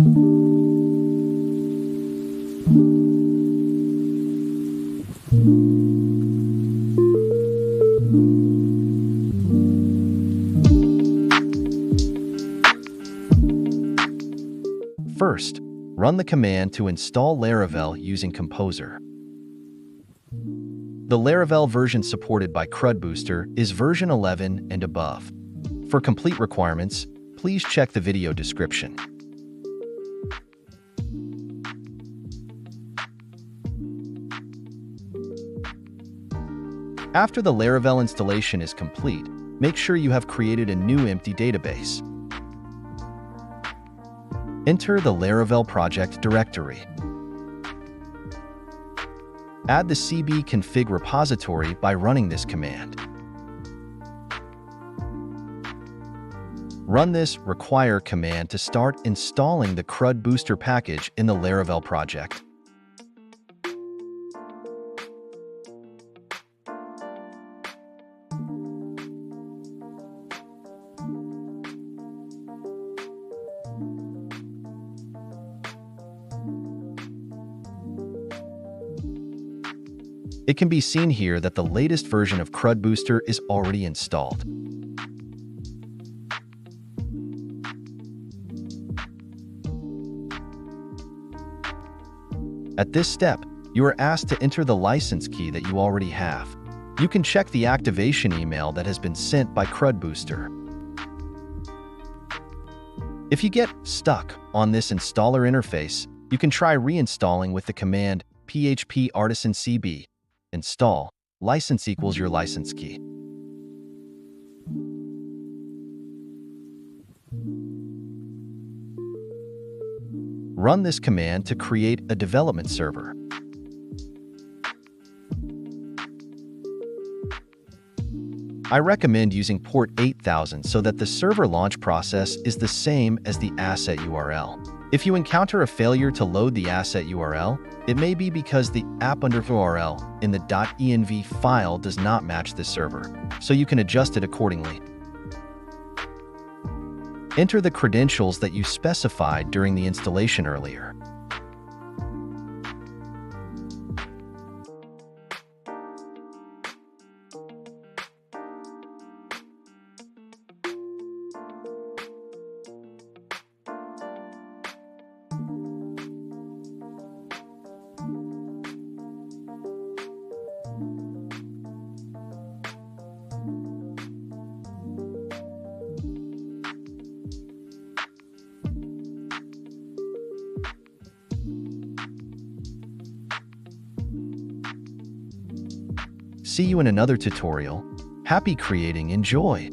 First, run the command to install Laravel using Composer. The Laravel version supported by CRUDBooster is version 11 and above. For complete requirements, please check the video description. After the Laravel installation is complete, make sure you have created a new empty database. Enter the Laravel project directory. Add the cbconfig repository by running this command. Run this require command to start installing the CRUDBooster package in the Laravel project. It can be seen here that the latest version of CRUDBooster is already installed. At this step, you are asked to enter the license key that you already have. You can check the activation email that has been sent by CRUDBooster. If you get stuck on this installer interface, you can try reinstalling with the command php artisan cb install license equals your license key. Run this command to create a development server. I recommend using port 8000 so that the server launch process is the same as the asset URL. If you encounter a failure to load the asset URL, it may be because the app_url in the .env file does not match this server, so you can adjust it accordingly. Enter the credentials that you specified during the installation earlier. See you in another tutorial. Happy creating, enjoy!